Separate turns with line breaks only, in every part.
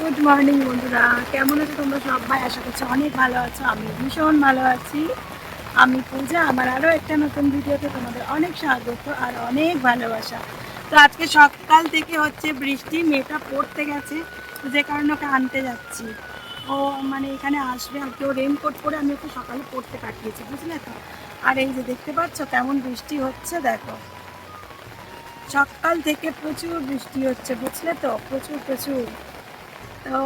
Good morning বন্ধুরা, কেমন আছো তোমরা সবাই? আশা করছি অনেক ভালো আছো। আমি ভীষণ ভালো আছি। আমি পূজা, আমার আরও একটা নতুন ভিডিওতে তোমাদের অনেক স্বাগত আর অনেক ভালোবাসা। তো আজকে সকাল থেকে হচ্ছে বৃষ্টি, মেয়েটা পড়তে গেছে, তো যে কারণে ওকে আনতে যাচ্ছি। ও মানে এখানে আসবে আর কেউ রেনকোট পরে আমি ওকে সকালে পড়তে পাঠিয়েছি, বুঝলে তো। আর এই যে দেখতে পাচ্ছ কেমন বৃষ্টি হচ্ছে, দেখো সকাল থেকে প্রচুর বৃষ্টি হচ্ছে, বুঝলে তো, প্রচুর প্রচুর। তো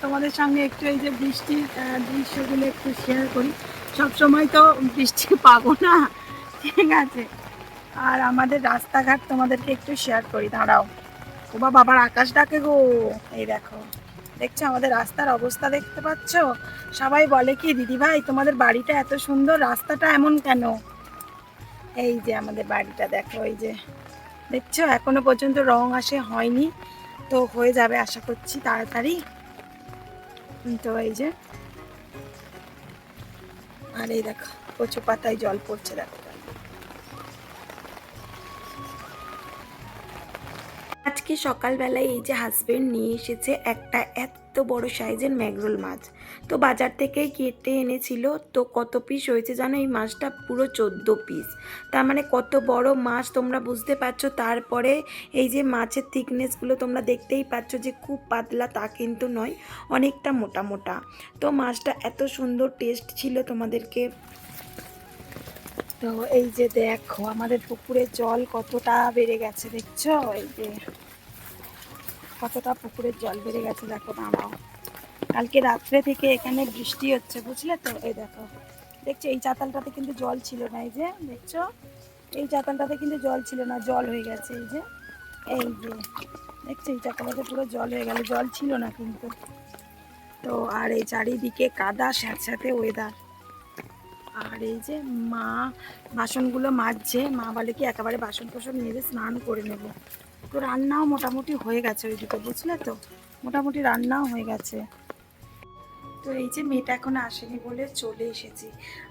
তোমাদের সঙ্গে একটু এই যে বৃষ্টির দৃশ্যগুলো একটু শেয়ার করি। সব সময় তো বৃষ্টি পাবো না, ঠিক আছে। আর আমাদের রাস্তাঘাট তোমাদেরকে একটু শেয়ার করি, দাঁড়াও। ও বাবার আকাশ ডাকে গো। এই দেখো, দেখছো আমাদের রাস্তার অবস্থা, দেখতে পাচ্ছ? সবাই বলে কি, দিদি ভাই তোমাদের বাড়িটা এত সুন্দর, রাস্তাটা এমন কেন? এই যে আমাদের বাড়িটা দেখো, এই যে দেখছো এখনো পর্যন্ত রং আসে হয়নি, তো হয়ে যাবে আশা করছি তাড়াতাড়ি। তো এই যে, আর এই দেখো কচু পাতায় জল পড়ছে, দেখো। আজকে সকালবেলায় এই যে হাজবেন্ড নিয়ে এসেছে একটা এত বড় সাইজের ম্যাগরোল মাছ। তো বাজার থেকেই কেটে এনেছিল। তো কত পিস হয়েছে জানো? এই মাছটা পুরো 14 পিস। তার মানে কত বড় মাছ তোমরা বুঝতে পারছো। তারপরে এই যে মাছের থিকনেসগুলো তোমরা দেখতেই পাচ্ছ যে খুব পাতলা তা কিন্তু নয়, অনেকটা মোটা মোটা। তো মাছটা এত সুন্দর টেস্ট ছিল, তোমাদেরকে। তো এই যে দেখো আমাদের পুকুরের জল কতটা বেড়ে গেছে, দেখছো? এই যে কতটা পুকুরের জল বেড়ে গেছে, দেখো, দাঁড়াও। কালকে রাত্রে থেকে এখানে বৃষ্টি হচ্ছে, বুঝলে তো। এই দেখো, দেখছো এই চাতালটাতে কিন্তু জল ছিল না, এই যে দেখছো এই চাতালটাতে কিন্তু জল ছিল না, জল হয়ে গেছে। এই যে দেখছো এই চাতালটাতে পুরো জল হয়ে গেল, জল ছিল না কিন্তু। তো আর এই চারিদিকে কাদা, স্যাঁতস্যাঁতে ওয়েদার। আর এই যে মা বাসনগুলো মাজছে, মা বলে কি একেবারে বাসন টাসন মেজে স্নান করে নেব। তো রান্নাও মোটামুটি হয়ে গেছে ওইদিকে, বুঝলে তো, মোটামুটি রান্নাও হয়ে গেছে। তো এই যে মেয়েটা এখন আসেনি বলে চলে এসেছি।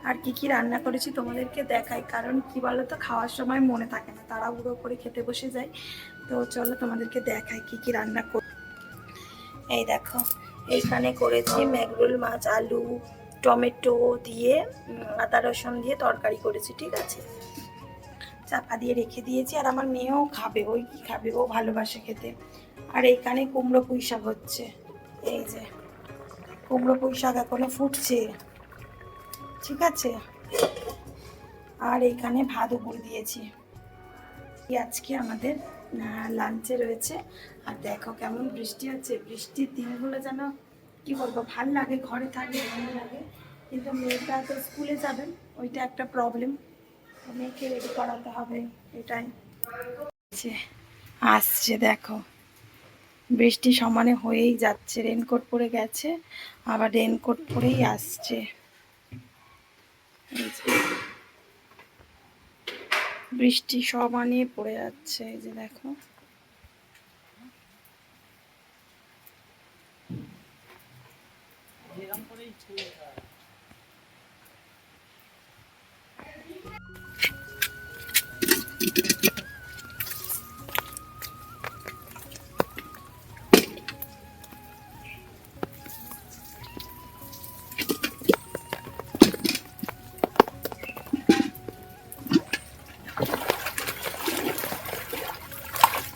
আর কি কি রান্না করেছি তোমাদেরকে দেখাই, কারণ কি বলো তো, খাওয়ার সময় মনে থাকে না, তাড়াহুড়ো করে খেতে বসে যাই। তো চলো তোমাদেরকে দেখাই কি কি রান্না করি। এই দেখো, এইখানে করেছি ম্যাগরোল মাছ, আলু টমেটো দিয়ে আদা রসুন দিয়ে তরকারি করেছি, ঠিক আছে। চাপা দিয়ে রেখে দিয়েছি, আর আমার মেয়েও খাবে, ওই কি খাবে, ও ভালোবাসে খেতে। আর এইখানে কুমড়ো পুঁই শাক হচ্ছে, এই যে কুমড়ো পুঁই শাক এখনো ফুটছে, ঠিক আছে। আর এইখানে ভাত উপর দিয়েছি। আজকে আমাদের লাঞ্চে রয়েছে। আর দেখো কেমন বৃষ্টি হচ্ছে, বৃষ্টির দিনগুলো যেন কি বলবো, ভাল লাগে, ঘরে থাকলে ভালো লাগে। কিন্তু মেয়েটা তো স্কুলে যাবেন, ওইটা একটা প্রবলেম। মেয়েকে রেডি করাতে হবে, এটাই আসছে। দেখো বৃষ্টি সমানে হয়েই যাচ্ছে, রেনকোট পরে গেছে, আবার রেনকোট পরেই আসছে। বৃষ্টি সমানে পড়ে যাচ্ছে, এই যে দেখো।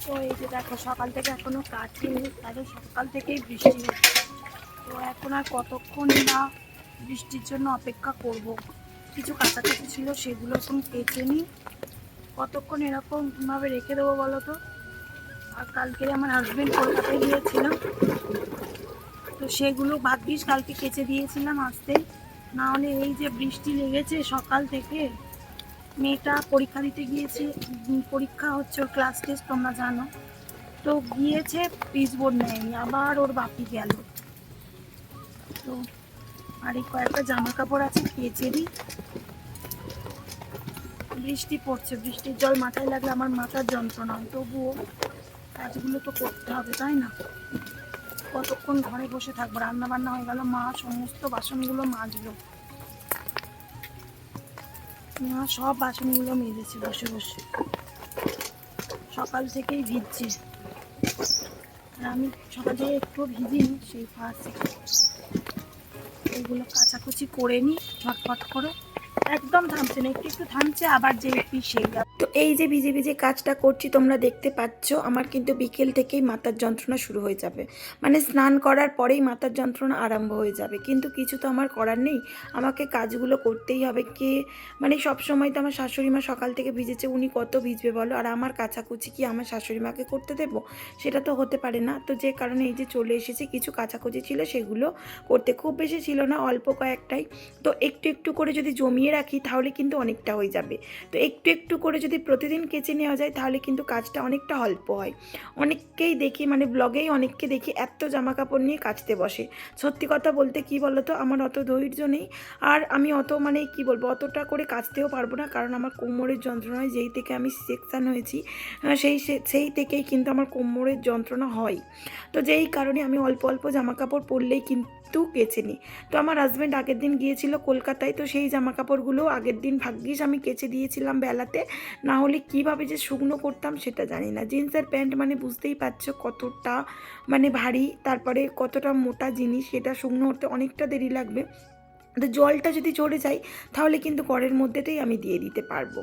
তো এই যে দেখো সকাল থেকে এখনো কাটিনি, তাহলে সকাল থেকেই বৃষ্টি হচ্ছে। তো এখন আর কতক্ষণ না বৃষ্টির জন্য অপেক্ষা করব। কিছু কাছাকাছি ছিল, সেগুলো এখন কেটে নিই। কতক্ষণ এরকম ভাবে রেখে দেবো বলো তো। আর কালকে আমার হাজবেন্ড কলকাতায় গিয়েছিল, তো সেগুলো ভাগ্যিস কালকে কেচে দিয়েছিলাম আসতে, না হলে এই যে বৃষ্টি লেগেছে সকাল থেকে। মেয়েটা পরীক্ষা দিতে গিয়েছে, পরীক্ষা হচ্ছে, ওর ক্লাস টেস্ট তোমরা জানো। তো গিয়েছে, পিচবোর্ড নেয়নি, আবার ওর বাপি গেল। তো আর এই কয়েকটা জামা কাপড় আছে, কেচে দিই। বৃষ্টি পড়ছে, বৃষ্টির জল মাথায় লাগলে আমার মাথার যন্ত্রণা হয়, তবুও কাজগুলো তো করতে হবে, তাই না? কতক্ষণ ঘরে বসে থাকবো, রান্না বান্না হয়ে গেল, মা সমস্ত বাসনগুলো মাজলো, মা সব বাসনগুলো মেজেছে বসে বসে, সকাল থেকেই ভিজছে। আর আমি সকালে একটু ভিজিনি, সেই ফার্স্ট এগুলো কাচাকুচি করে নিই ঝটপট করে। একদম থামছে না, একটু একটু থামছে, আবার যে সেই। তো এই যে ভিজে ভিজে কাজটা করছি তোমরা দেখতে পাচ্ছ, আমার কিন্তু বিকেল থেকেই মাথার যন্ত্রণা শুরু হয়ে যাবে, মানে স্নান করার পরেই মাথার যন্ত্রণা আরম্ভ হয়ে যাবে। কিন্তু কিছু তো আমার করার নেই, আমাকে কাজগুলো করতেই হবে। কে মানে সব সময় তো আমার শাশুড়ি মা সকাল থেকে ভিজেছে, উনি কত ভিজবে বলো, আর আমার কাচাকুচি কি আমার শাশুড়ি মাকে করতে দেবো? সেটা তো হতে পারে না। তো যে কারণে এই যে চলে এসেছি, কিছু কাচাকুচি ছিল সেগুলো করতে, খুব বেশি ছিল না, অল্প কয়েকটাই। তো একটু একটু করে যদি জমিয়ে রাখি তাহলে কিন্তু অনেকটা হয়ে যাবে। তো একটু একটু করে যদি প্রতিদিন কেচে নেওয়া যায় তাহলে কিন্তু কাজটা অনেকটা অল্প হয়। অনেককেই দেখি, মানে ব্লগেই অনেককে দেখি এত জামা কাপড় নিয়ে কাচতে বসে। সত্যি কথা বলতে কি বলো তো, আমার অত ধৈর্য নেই, আর আমি অত মানে কি বলবো, অতটা করে কাচতেও পারবো না, কারণ আমার কোমরের যন্ত্রণায় যেই থেকে আমি সেকশান হয়েছি সেই থেকেই কিন্তু আমার কোমরের যন্ত্রণা হয়। তো যেই কারণে আমি অল্প অল্প জামা কাপড় পরলেই কিন্তু কেচে নিই। তো আমার হাজব্যান্ড আগের দিন গিয়েছিল কলকাতায়, তো সেই জামা কাপড়গুলো আগের দিন ভাগ্যিস আমি কেচে দিয়েছিলাম বেলাতে, না হলে কীভাবে যে শুকনো করতাম সেটা জানি না। জিন্সের প্যান্ট মানে বুঝতেই পারছো কতটা মানে ভারী, তারপরে কতটা মোটা জিনিস, সেটা শুকনো হতে অনেকটা দেরি লাগবে। তো জলটা যদি ঝরে যায় তাহলে কিন্তু ঘরের মধ্যেতেই আমি দিয়ে দিতে পারবো,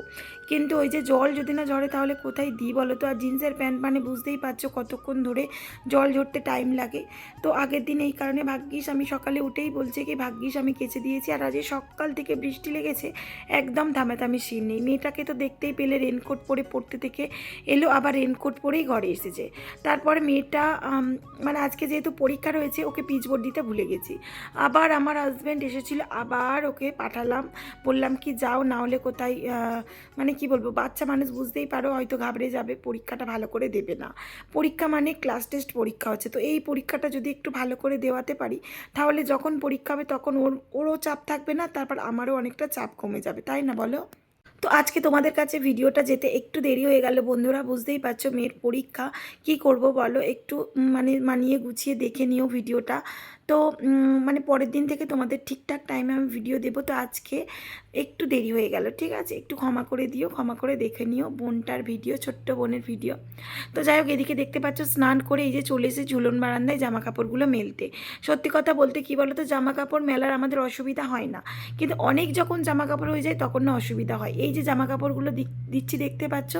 কিন্তু ওই যে জল যদি না ঝরে তাহলে কোথায় দিই বলো তো। আর জিন্সের প্যান্ট মানে বুঝতেই পারছো কতক্ষণ ধরে জল ঝরতে টাইম লাগে। তো আগের দিন এই কারণে ভাগ্যিস আমি সকালে উঠেই বলছে কি ভাগ্যিস আমি কেচে দিয়েছি। আর আজ সকাল থেকে বৃষ্টি লেগেছে, একদম থামাথামি সিন নেই। মেয়েটাকে তো দেখতেই পেলে রেনকোট পরে পড়তে থেকে এলো, আবার রেনকোট পরেই ঘরে এসেছে। তারপরে মেয়েটা মানে আজকে যেহেতু পরীক্ষা রয়েছে, ওকে পিচবোর্ড দিতে ভুলে গেছি। আবার আমার হাজব্যান্ড এসেছিল, আবার ওকে পাঠালাম, বললাম কি যাও, না হলে কোথায় মানে কি বলবো, বাচ্চা মানুষ বুঝতেই পারো, হয়তো ঘাবড়ে যাবে, পরীক্ষাটা ভালো করে দেবে না। পরীক্ষা মানে ক্লাস টেস্ট পরীক্ষা হচ্ছে, তো এই পরীক্ষাটা যদি একটু ভালো করে দেওয়াতে পারি তাহলে যখন পরীক্ষা হবে তখন ওরও চাপ থাকবে না, তারপর আমারও অনেকটা চাপ কমে যাবে, তাই না বলো? তো আজকে তোমাদের কাছে ভিডিওটা যেতে একটু দেরি হয়ে গেল বন্ধুরা, বুঝতেই পারছো মেয়ের পরীক্ষা, কি করব বলো, একটু মানে মানিয়ে গুছিয়ে দেখে নিও ভিডিওটা। তো মানে পরের দিন থেকে তোমাদের ঠিকঠাক টাইমে আমি ভিডিও দেবো। তো আজকে একটু দেরি হয়ে গেল, ঠিক আছে, একটু ক্ষমা করে দিও, ক্ষমা করে দেখে নিও বোনটার ভিডিও, ছোট্ট বোনের ভিডিও। তো যাই হোক, এদিকে দেখতে পাচ্ছ স্নান করে এই যে চলে এসে ঝুলন বারান্দায় জামা কাপড়গুলো মেলতে। সত্যি কথা বলতে কী বলো তো, জামা কাপড় মেলার আমাদের অসুবিধা হয় না, কিন্তু অনেক যখন জামা কাপড় হয়ে যায় তখন না অসুবিধা হয়। এই যে জামা কাপড়গুলো দিচ্ছি দেখতে পাচ্ছ,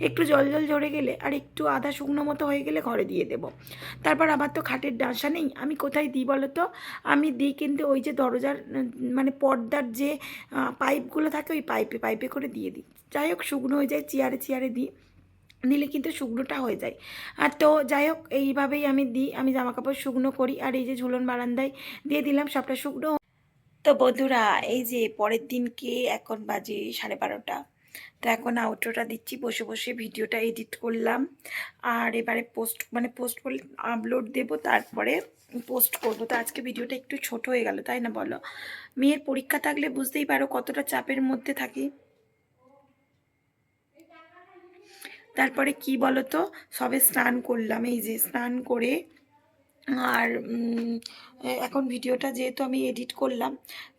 একটু জল জল ঝরে গেলে আর একটু আধা শুকনো মতো হয়ে গেলে ঘরে দিয়ে দেবো। তারপর আবার তো খাটের ডাঁসা নেই, আমি কোথায় দিই বলো তো, আমি দিই কিন্তু ওই যে দরজার মানে পর্দার যে পাইপগুলো থাকে ওই পাইপে পাইপে করে দিয়ে দিই। যাই হোক, শুকনো হয়ে যায়, চেয়ারে চেয়ারে দিই, দিলে কিন্তু শুকনোটা হয়ে যায়। আর তো যাই হোক, এইভাবেই আমি দিই, আমি জামা কাপড় শুকনো করি। আর এই যে ঝুলন বারান্দায় দিয়ে দিলাম, সবটা শুকনো। তো বন্ধুরা, এই যে পরের দিনকে এখন বাজে 12:30, তো এখন আউটরোটা দিচ্ছি, বসে বসে ভিডিওটা এডিট করলাম। আর এবারে পোস্ট করলে আপলোড দেবো, তারপরে পোস্ট করবো। তো আজকে ভিডিওটা একটু ছোট হয়ে গেল, তাই না বলো? মেয়ের পরীক্ষা থাকলে বুঝতেই পারো কতটা চাপের মধ্যে থাকি। তারপরে কি বলো তো, সবে স্নান করলাম, এই যে স্নান করে আর এখন ভিডিওটা যেহেতু আমি এডিট করলাম,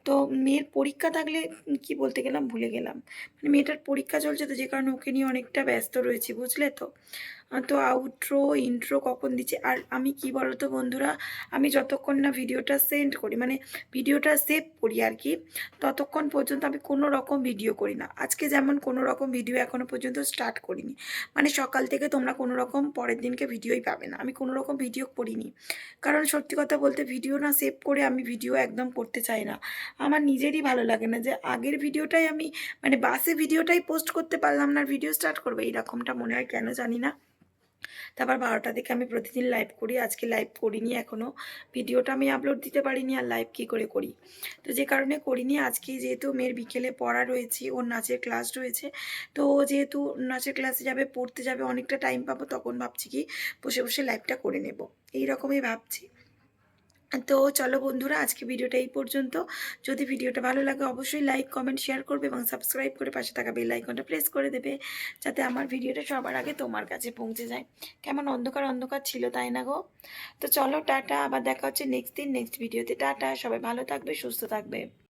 তো মেয়ের পরীক্ষা থাকলে কি বলতে গেলাম ভুলে গেলাম, মানে মেয়েটার পরীক্ষা চলছে, তো যে কারণে ওকে নিয়ে অনেকটা ব্যস্ত রয়েছি, বুঝলে তো। তো আউটরো ইন্ট্রো কখন দিচ্ছে, আর আমি কি বলো তো বন্ধুরা, আমি যতক্ষণ না ভিডিওটা সেন্ড করি, মানে ভিডিওটা সেভ করি আর কি, ততক্ষণ পর্যন্ত আমি কোনো রকম ভিডিও করি না। আজকে যেমন কোনো রকম ভিডিও এখনও পর্যন্ত স্টার্ট করিনি, মানে সকাল থেকে তোমরা কোনো রকম পরের দিনকে ভিডিওই পাবে না, আমি কোনো রকম ভিডিও করিনি। কারণ সত্যি কথা বলতে ভিডিও না সেভ করে আমি ভিডিও একদম করতে চাই না, আমার নিজেরই ভালো লাগে না যে আগের ভিডিওটাই আমি মানে বাসে ভিডিওটাই পোস্ট করতে পারলাম না, ভিডিও স্টার্ট করবো এইরকমটা মনে হয়, কেন জানি না। তারপর 12টা থেকে আমি প্রতিদিন লাইভ করি, আজকে লাইভ করিনি এখনও, ভিডিওটা আমি আপলোড দিতে পারিনি, আর লাইভ কী করে করি, তো যে কারণে করিনি। আজকে যেহেতু মেয়ের বিকেলে পড়া রয়েছে, ওর নাচের ক্লাস রয়েছে, তো ও যেহেতু নাচের ক্লাসে যাবে, পড়তে যাবে, অনেকটা টাইম পাবো, তখন ভাবছি কি বসে বসে লাইভটা করে নেব, এইরকমই ভাবছি। তো চলো বন্ধুরা, আজকে ভিডিওটা এই পর্যন্ত। যদি ভিডিওটা ভালো লাগে অবশ্যই লাইক কমেন্ট শেয়ার করবে এবং সাবস্ক্রাইব করে পাশে থাকা বেল আইকনটা প্রেস করে দেবে, যাতে আমার ভিডিওটা সবার আগে তোমার কাছে পৌঁছে যায়। কেমন অন্ধকার অন্ধকার ছিল, তাই না গো? তো চলো টাটা, আবার দেখা হচ্ছে নেক্সট দিন নেক্সট ভিডিওতে। টাটা, সবাই ভালো থাকবে, সুস্থ থাকবে।